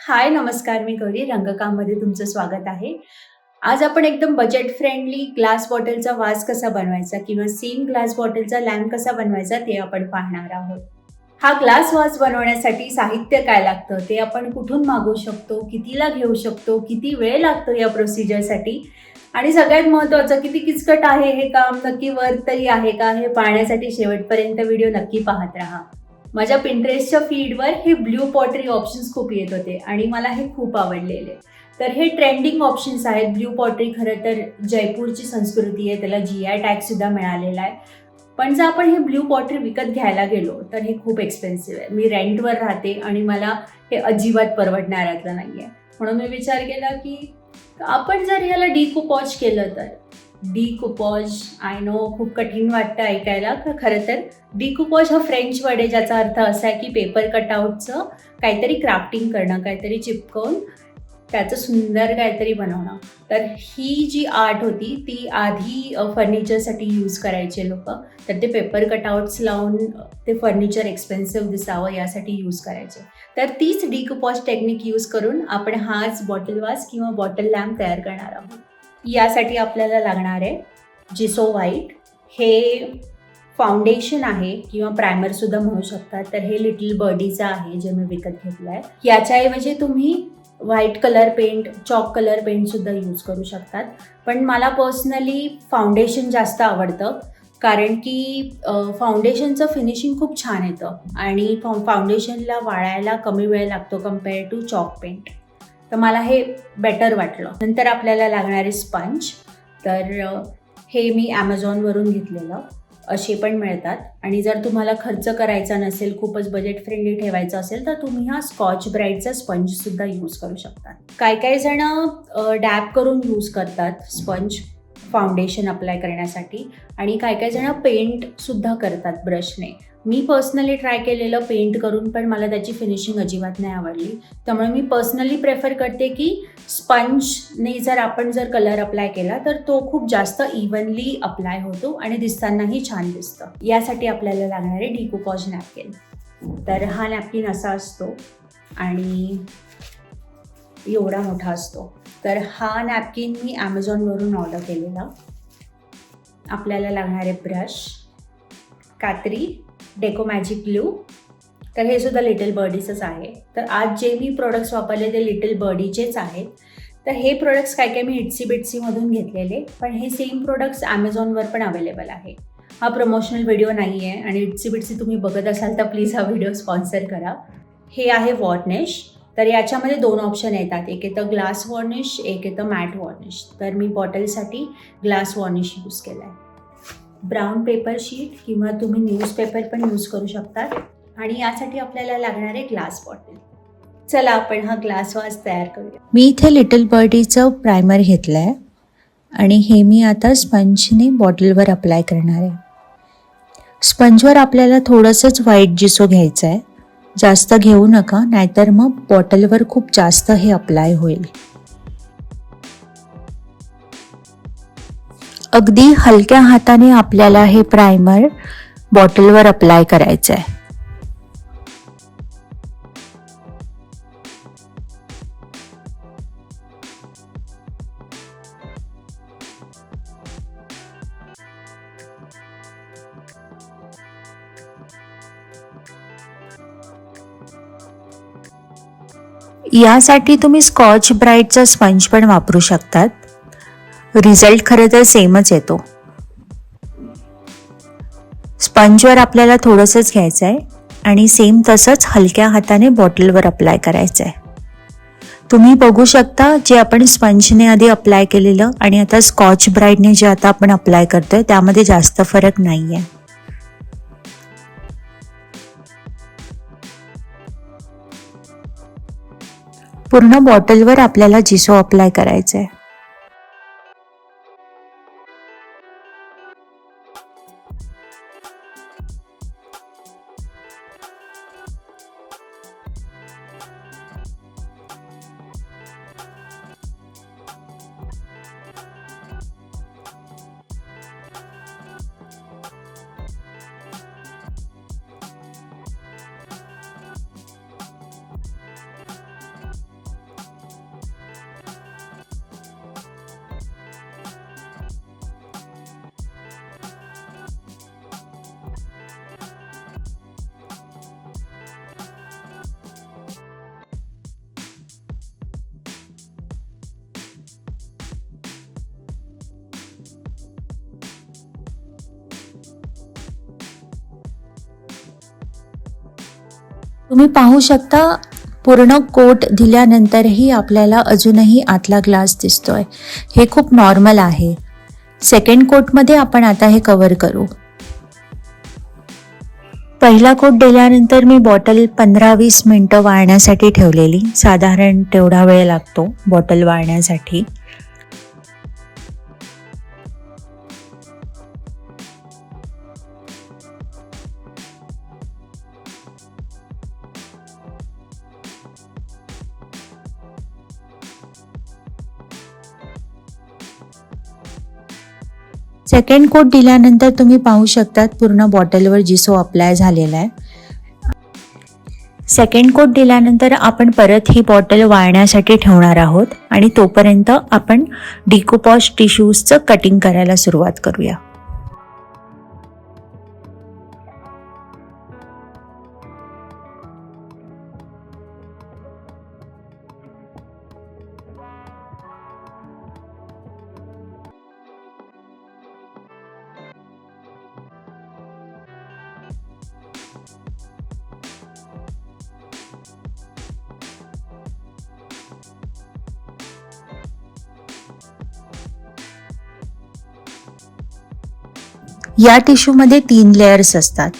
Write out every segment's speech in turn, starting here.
हाय, नमस्कार. मी गौरी रंगकाममध्ये तुमचं स्वागत आहे. आज आपण एकदम बजेट फ्रेंडली ग्लास बॉटलचा वास कसा बनवायचा किंवा सेम ग्लास बॉटलचा लॅम्प कसा बनवायचा ते आपण पाहणार आहोत. हा ग्लास वास बनवण्यासाठी साहित्य काय लागतं, ते आपण कुठून मागवू शकतो, कितीला घेऊ शकतो, किती वेळ लागतो या प्रोसिजरसाठी आणि सगळ्यात महत्त्वाचं किती किचकट आहे हे काम, नक्की वर्थ तरी आहे का, हे पाहण्यासाठी शेवटपर्यंत व्हिडिओ नक्की पाहत राहा. माझ्या पिंटरेस्टच्या फीडवर हे ब्ल्यू पॉटरी ऑप्शन्स खूप येत होते आणि मला हे खूप आवडलेले. तर हे ट्रेंडिंग ऑप्शन्स आहेत. ब्ल्यू पॉटरी खरं तर जयपूरची संस्कृती आहे, त्याला GI टॅग सुद्धा मिळालेला आहे. पण जर आपण हे ब्ल्यू पॉटरी विकत घ्यायला गेलो तर हे खूप एक्सपेन्सिव्ह आहे. मी रेंटवर राहते आणि मला हे अजिबात परवडणाऱ्यातलं नाही आहे. म्हणून मी विचार केला की आपण जर याला डिकूपॉज केलं तर डिकूपॉज आय नो खूप कठीण वाटतं ऐकायला. खरं तर डिकूपॉज हा फ्रेंच वर्ड आहे ज्याचा अर्थ असा आहे की पेपर कटआउटचं काहीतरी क्राफ्टिंग करणं, काहीतरी चिपकवून त्याचं सुंदर काहीतरी बनवणं. तर ही जी आर्ट होती ती आधी फर्निचरसाठी यूज करायचे लोक. तर ते पेपर कटआउट्स लावून ते फर्निचर एक्सपेन्सिव्ह दिसावं यासाठी यूज करायचे. तर तीच डिकूपॉज टेक्निक यूज करून आपण हाच बॉटल वास किंवा बॉटल लॅम्प तयार करणार आहोत. यासाठी आपल्याला लागणार आहे जिसो व्हाईट. हे फाउंडेशन आहे किंवा प्रायमर सुद्धा म्हणू शकतात. तर हे लिटिल बर्डीचं आहे जे मी विकत घेतलं आहे. याच्याऐवजी तुम्ही white colour paint, chalk colour paint सुद्धा यूज करू शकतात. पण मला पर्सनली फाउंडेशन जास्त आवडतं कारण की फाउंडेशनचं फिनिशिंग खूप छान येतं आणि फाउंडेशनला वाळायला कमी वेळ लागतो कम्पेअर टू चॉक पेंट. तर मला हे बेटर वाटलं. नंतर आपल्याला लागणारे स्पंज. तर हे मी ॲमेझॉनवरून घेतलेलं. असे पण मिळतात आणि जर तुम्हाला खर्च करायचा नसेल, खूपच बजेट फ्रेंडली ठेवायचं असेल तर तुम्ही हा स्कॉच ब्राईटचा स्पंजसुद्धा यूज करू शकता. काही जण डॅब करून यूज करतात स्पंज फाउंडेशन अप्लाय करण्यासाठी आणि काही जण पेंटसुद्धा करतात ब्रशने. मी पर्सनली ट्राय केलेलं पेंट करून, पण मला त्याची फिनिशिंग अजिबात नाही आवडली. त्यामुळे मी पर्सनली प्रेफर करते की स्पंजने जर कलर अप्लाय केला तर तो खूप जास्त इव्हनली अप्लाय होतो आणि दिसतानाही छान दिसतं. यासाठी आपल्याला लागणारे डिकूपॉज नॅपकिन. तर हा नॅपकिन असा असतो आणि एवढा मोठा असतो. तर हा नॅपकिन मी ॲमेझॉनवरून ऑर्डर केलेला. आपल्याला लागणारे ब्रश, कात्री, डेको मॅजिक ग्लू. तर हे सुद्धा लिटिल बर्डीचंच आहे. तर आज जे मी प्रोडक्ट्स वापरले ते लिटिल बर्डीचेच आहेत. तर हे प्रोडक्ट्स काय मी इट्सी बिट्सीमधून घेतलेले, पण हे सेम प्रोडक्ट्स ॲमेझॉनवर पण अवेलेबल आहे. हा प्रमोशनल व्हिडिओ नाही आहे आणि इट्सी बिट्सी तुम्ही बघत असाल तर प्लीज हा व्हिडिओ स्पॉन्सर करा. हे आहे वॉर्निश. तर याच्यामध्ये 2 ऑप्शन येतात. एक येतं ग्लास वॉर्निश, एक येतं मॅट वॉर्निश. तर मी बॉटलसाठी ग्लास वॉर्निश यूज केला आहे. ब्राऊन पेपर शीट किंवा तुम्ही न्यूजपेपर पण यूज करू शकतात आणि यासाठी आपल्याला लागणारे ग्लास बॉटल. चला आपण हा ग्लास वास तयार करूया. मी इथे लिटिल बर्डीचं प्रायमर घेतलं आहे आणि हे मी आता स्पंजने बॉटलवर अप्लाय करणार आहे. स्पंजवर आपल्याला थोडंसंच व्हाईट जिसो घ्यायचं आहे, जास्त घेऊ नका, नाहीतर मग बॉटलवर खूप जास्त हे अप्लाय होईल. अगदी हलक्या हाताने आपल्याला हे प्रायमर बॉटलवर अप्लाय करायचं आहे. यासाठी तुम्ही स्कॉच ब्राईटचा स्पंज पण वापरू शकतात. रिझल्ट खरं तर सेमच येतो. स्पंजवर आपल्याला थोडंसंच घ्यायचं आहे आणि सेम तसंच हलक्या हाताने बॉटलवर अप्लाय करायचं आहे. तुम्ही बघू शकता जे आपण स्पंजने आधी अप्लाय केलेलं आणि आता स्कॉच ब्राईटने जे आता आपण अप्लाय करतोय त्यामध्ये जास्त फरक नाही आहे. पूर्ण बॉटलवर आपल्याला जिसो अप्लाय करायचं आहे. तुम्ही पाहू शकता पूर्ण कोट दिल्यानंतरही आपल्याला अजूनही आतला ग्लास दिसतोय. हे खूप नॉर्मल आहे. सेकंड कोटमध्ये आपण आता हे कव्हर करू. पहिला कोट दिल्यानंतर मी बॉटल 15-20 मिनिटं वाळण्यासाठी ठेवलेली. साधारण तेवढा वेळ लागतो बॉटल वाळण्यासाठी. सेकंड कोट दिल्यानंतर तुम्ही पाहू शकतात पूर्ण बॉटलवर जिसो अप्लाय झालेला आहे. सेकंड कोट दिल्यानंतर आपण परत ही बॉटल वाळण्यासाठी ठेवणार आहोत आणि तोपर्यंत आपण डिकूपॉज टिश्यूजचं कटिंग करायला सुरुवात करूया. या टिश्यूमध्ये 3 लेयर्स असतात.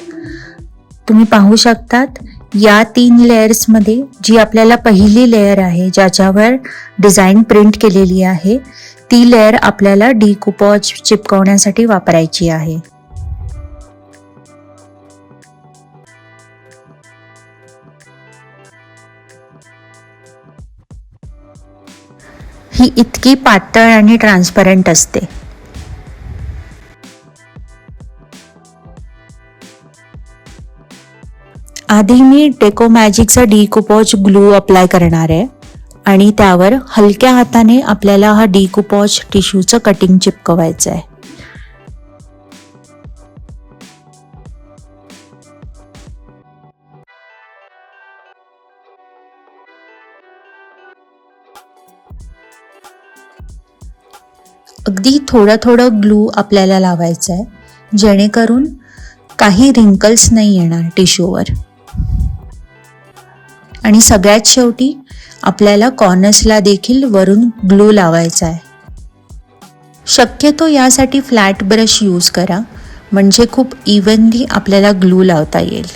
तुम्ही पाहू शकतात या 3 लेयर्समध्ये जी आपल्याला पहिली लेयर आहे ज्याच्यावर डिझाईन प्रिंट केलेली आहे ती लेयर आपल्याला डिकूपॉज चिपकवण्यासाठी वापरायची आहे. ही इतकी पातळ आणि ट्रान्सपरंट असते. आधी मी डेकोमॅजिकचा डिकूपॉज ग्लू अप्लाय करणार आहे आणि त्यावर हलक्या हाताने आपल्याला हा डिकूपॉज टिश्यूचं कटिंग चिपकवायचं आहे. अगदी थोडं ग्लू आपल्याला लावायचं आहे जेणेकरून काही रिंकल्स नाही येणार टिश्यूवर. आणि सगळ्यात शेवटी आपल्याला कॉर्नर्सला देखील वरून ग्लू लावायचा आहे. शक्यतो यासाठी फ्लॅट ब्रश यूज करा म्हणजे खूप इव्हनली आपल्याला ग्लू लावता येईल.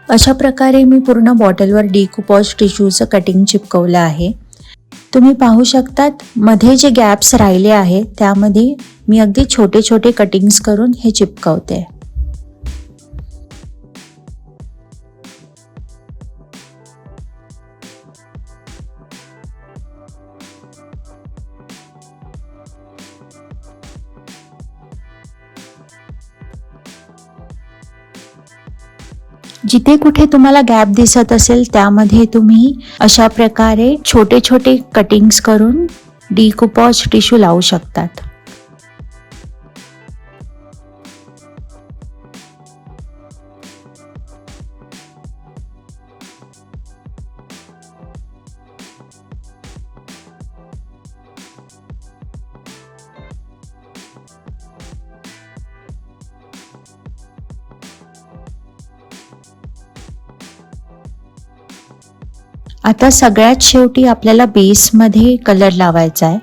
अशा प्रकारे मी पूर्ण बॉटलवर डिकूपॉज टिश्यूचं कटिंग चिपकवलं आहे. तुम्ही पाहू शकतात मध्ये जे गॅप्स राहिले आहेत त्यामध्ये मी अगदी छोटे छोटे कटिंग्स करून हे चिपकवते. जिथे कुठे तुम्हाला गॅप दिसत असेल त्यामध्ये तुम्ही अशा प्रकारे छोटे छोटे कटिंग्स करून डिकूपॉज टिश्यू लावू शकतात. आता सगळ्यात शेवटी आपल्याला बेसमध्ये कलर लावायचा आहे.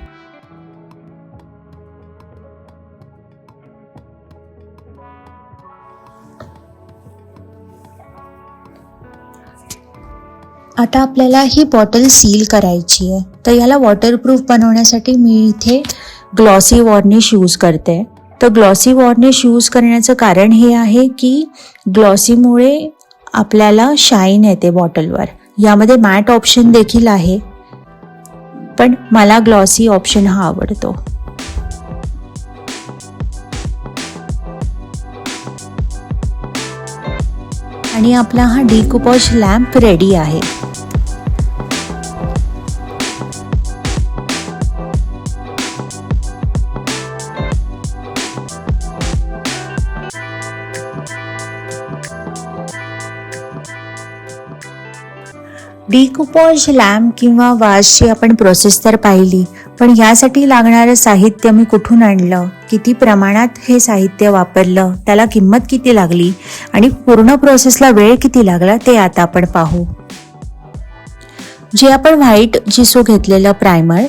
आता आपल्याला ही बॉटल सील करायची आहे तर याला वॉटरप्रूफ बनवण्यासाठी मी इथे ग्लॉसी वॉर्निश यूज करते. तर ग्लॉसी वॉर्निश यूज करण्याचं कारण हे आहे की ग्लॉसीमुळे आपल्याला शाईन येते बॉटलवर. यामध्ये मॅट ऑप्शन देखील आहे पण मला ग्लॉसी ऑप्शन हा आवडतो. आणि आपला हा डिकूपॉज लॅम्प रेडी आहे. डिकूपॉज लॅम्प किंवा वाजची आपण प्रोसेस तर पाहिली पण यासाठी लागणारं साहित्य मी कुठून आणलं, किती प्रमाणात हे साहित्य वापरलं, त्याला किंमत किती लागली आणि पूर्ण प्रोसेसला वेळ किती लागला ते आता आपण पाहू. जे आपण व्हाईट जिसो घेतलेलं प्रायमर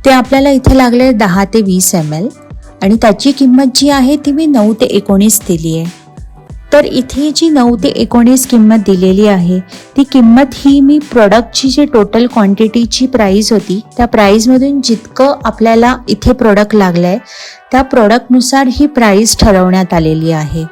ते आपल्याला इथे लागले 10 ते 20 ml आणि त्याची किंमत जी आहे ती मी 9 ते 19 दिली आहे. तर इथे जी 9 ते 19 किंमत दिलेली आहे ती किंमत ही मी प्रोडक्टची जी टोटल क्वांटिटीची प्राईस होती त्या प्राईसमधून जितकं आपल्याला इथे प्रोडक्ट लागलं आहे त्या प्रोडक्टनुसार ही प्राईस ठरवण्यात आलेली आहे.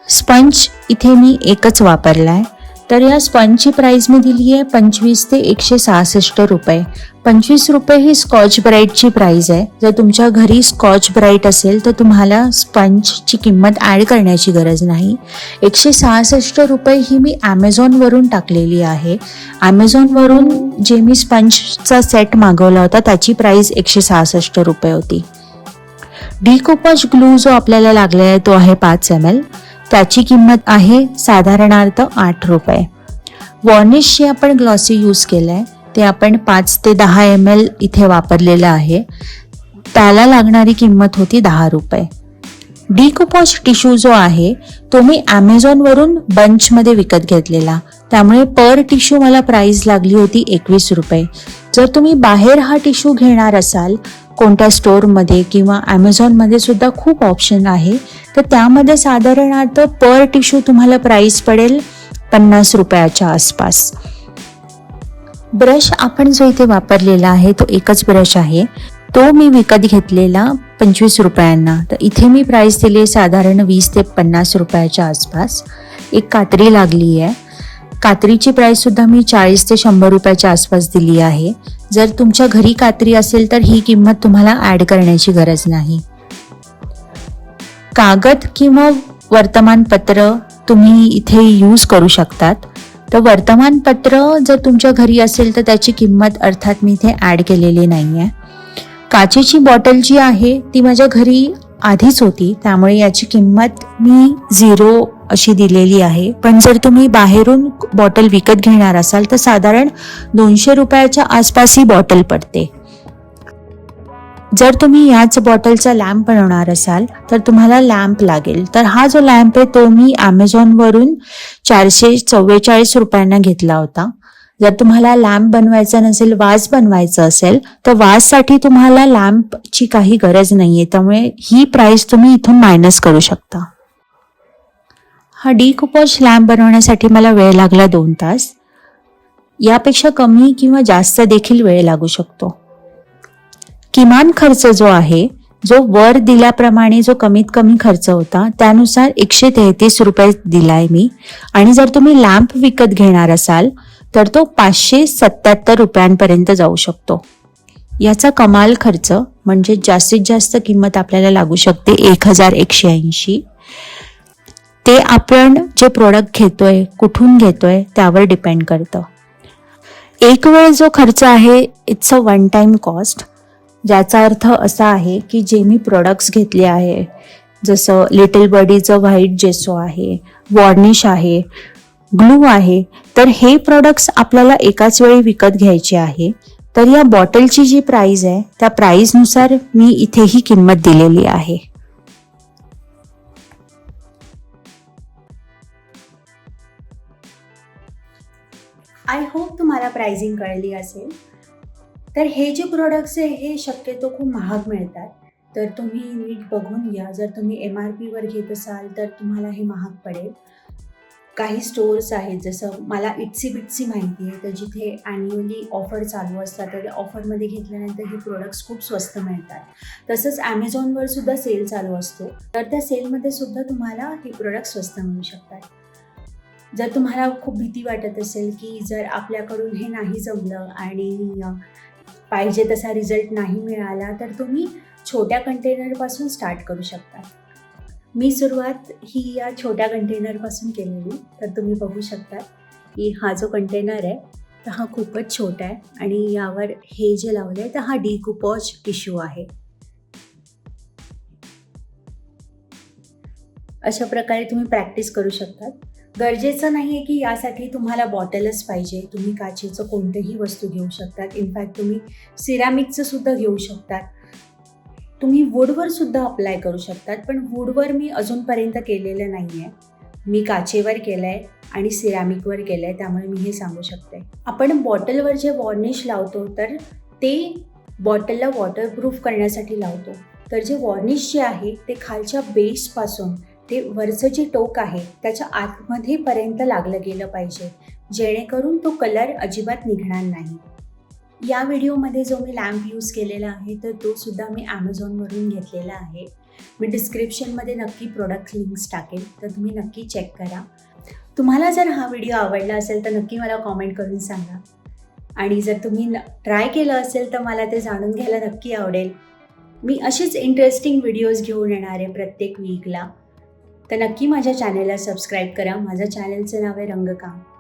स्पंज इथे मी एकच वापरला आहे. तर या स्पंजची प्राईस मी दिली आहे 25 ते 166 रुपये. 25 रुपये ही स्कॉच ब्राईटची प्राईस आहे. जर तुमच्या घरी स्कॉच ब्राईट असेल तर तुम्हाला स्पंजची किंमत ॲड करण्याची गरज नाही. 166 रुपये ही मी ॲमेझॉनवरून टाकलेली आहे. ॲमेझॉनवरून जे मी स्पंजचा सेट मागवला होता त्याची प्राईस 166 रुपये होती. डिकॉपॉज ग्लू जो आपल्याला लागला आहे तो आहे 5 ml. त्याची किंमत आहे साधारणार्थ 8 रुपये. वॉर्निश जे आपण ग्लॉसी यूज केलं आहे ते आपण 5 ते 10 ml इथे वापरलेलं आहे. त्याला लागणारी किंमत होती 10 रुपये. डिकॉपॉज टिश्यू जो आहे तो मी ॲमेझॉनवरून बंचमध्ये विकत घेतलेला, त्यामुळे पर टिश्यू मला प्राईस लागली होती 21 रुपये. जर तुम्ही बाहेर हा टिश्यू घेणार असाल कोणत्या स्टोअरमध्ये किंवा ॲमेझॉनमध्ये सुद्धा खूप ऑप्शन आहे, तर त्यामध्ये साधारणार्थ पर टिश्यू तुम्हाला प्राईस पडेल 50 रुपयाच्या आसपास. ब्रश आपण जो इथे वापरलेला आहे तो एकच ब्रश आहे. तो मी विकत घेतलेला 25 रुपयांना. तर इथे मी प्राईस दिली साधारण 20 ते 50 रुपयाच्या आसपास. एक कात्री लागली आहे. कात्रीची प्राईस सुद्धा मी 40 ते 100 रुपयाच्या आसपास दिली आहे. जर तुमच्या घरी कात्री असेल तर ही किंमत तुम्हाला ॲड करण्याची गरज नाही. कागद किंवा वर्तमानपत्र तुम्ही इथे यूज करू शकतात. तर वर्तमानपत्र जर तुमच्या घरी असेल तर त्याची किंमत अर्थात मी इथे ॲड केलेली नाही आहे. काचेची बॉटल जी आहे ती माझ्या घरी आधीच होती, त्यामुळे याची किंमत मी 0 अशी दिलेली आहे. पण जर तुम्ही बाहेरून बॉटल विकत घेणार असाल तर साधारण 200 रुपयाच्या आसपास ही बॉटल पडते. जर तुम्ही याच बॉटलचा लॅम्प बनवणार असाल तर तुम्हाला लॅम्प लागेल. तर हा जो लॅम्प आहे तो मी ॲमेझॉनवरून 444 रुपयांना घेतला होता. जर तुम्हाला लॅम्प बनवायचा नसेल, वाज बनवायचा असेल तर वाजसाठी तुम्हाला लॅम्पची काही गरज नाहीये, त्यामुळे ही प्राइस तुम्ही इथून मायनस करू शकता. हा डिकॉपॉज लॅम्प बनवण्यासाठी मला वेळ लागला 2 तास. यापेक्षा कमी किंवा जास्त देखील वेळ लागू शकतो. किमान खर्च जो आहे, जो वर दिल्याप्रमाणे जो कमीत कमी खर्च होता त्यानुसार 133 रुपये दिलाय मी. आणि जर तुम्ही लॅम्प विकत घेणार असाल तर तो 577 रुपयांपर्यंत जाऊ शकतो. याचा कमाल खर्च म्हणजे जास्तीत जास्त किंमत आपल्याला लागू शकते 1180. ते आपण जे प्रोडक्ट घेतोय, कुठून घेतोय त्यावर डिपेंड करतं. एक वेळ जो खर्च आहे it's a one time cost, ज्याचा अर्थ असा आहे की जे मी प्रोडक्ट्स घेतले आहे जसं लिटिल बर्डीचं व्हाईट जेसो आहे, वॉर्निश आहे, ग्लू आहे, तर हे प्रोडक्ट्स आपल्याला एकाच वेळी विकत घ्यायचे आहे. तर या बॉटलची जी प्राइस आहे त्या प्राइसनुसार मी इथे ही किंमत दिलेली आहे. आय होप तुम्हाला प्राइसिंग कळली असेल. तर हे जे प्रोडक्ट्स आहे हे शक्यतो खूप महाग मिळतात, तर तुम्ही नीट बघून घ्या. जर तुम्ही MRPवर घेत असाल तर तुम्हाला हे महाग पडेल. काही स्टोअर्स आहेत, जसं मला इट्सी बिट्सी माहिती आहे, तर जिथे ॲन्युअली ऑफर चालू असतात तर ऑफरमध्ये घेतल्यानंतर हे प्रोडक्ट्स खूप स्वस्त मिळतात. तसंच ॲमेझॉनवर सुद्धा सेल चालू असतो, तर त्या सेलमध्ये सुद्धा तुम्हाला हे प्रोडक्ट स्वस्त मिळू शकतात. जर तुम्हाला खूप भीती वाटत असेल की जर आपल्याकडून हे नाही जमलं आणि पाहिजे तसा रिझल्ट नाही मिळाला तर तुम्ही छोट्या कंटेनरपासून स्टार्ट करू शकता. मी सुरुवात ही या छोट्या कंटेनरपासून केलेली. तर तुम्ही बघू शकता की हा जो कंटेनर आहे तर हा खूपच छोटा आहे आणि यावर हे जे लावलं आहे तर हा डिकॉपॉज टिश्यू आहे. अशा प्रकारे तुम्ही प्रॅक्टिस करू शकता. गरजेचं नाही आहे की यासाठी तुम्हाला बॉटलच पाहिजे. तुम्ही काचेचं कोणतेही वस्तू घेऊ शकतात. इनफॅक्ट तुम्ही सिरॅमिकचं सुद्धा घेऊ शकतात. तुम्ही वूडवर सुद्धा अप्लाय करू शकतात, पण वूडवर मी अजूनपर्यंत केलेलं नाही आहे. मी काचेवर केलं आहे आणि सिरॅमिकवर केलं आहे, त्यामुळे मी हे सांगू शकते. आपण बॉटलवर जे वॉर्निश लावतो तर ते बॉटलला वॉटरप्रूफ करण्यासाठी लावतो. तर जे वॉर्निश जे आहे ते खालच्या बेसपासून ते वरचं जे टोक आहे त्याच्या आतमध्येपर्यंत लागलं गेलं पाहिजे, जेणेकरून तो कलर अजिबात निघणार नाही. या व्हिडिओमध्ये जो मी लॅम्प यूज केलेला आहे तर तो सुद्धा मी ॲमेझॉनवरून घेतलेला आहे. मी डिस्क्रिप्शनमध्ये नक्की प्रोडक्ट लिंक्स टाकेल, तर तुम्ही नक्की चेक करा. तुम्हाला जर हा व्हिडिओ आवडला असेल तर नक्की मला कॉमेंट करून सांगा. आणि जर तुम्ही ट्राय केलं असेल तर मला ते जाणून घ्यायला नक्की आवडेल. मी अशीच इंटरेस्टिंग व्हिडिओज घेऊन येणार आहे प्रत्येक वीकला. तर नक्की माझ्या चॅनलला सबस्क्राईब करा. माझ्या चॅनलचं नाव आहे रंगकाम.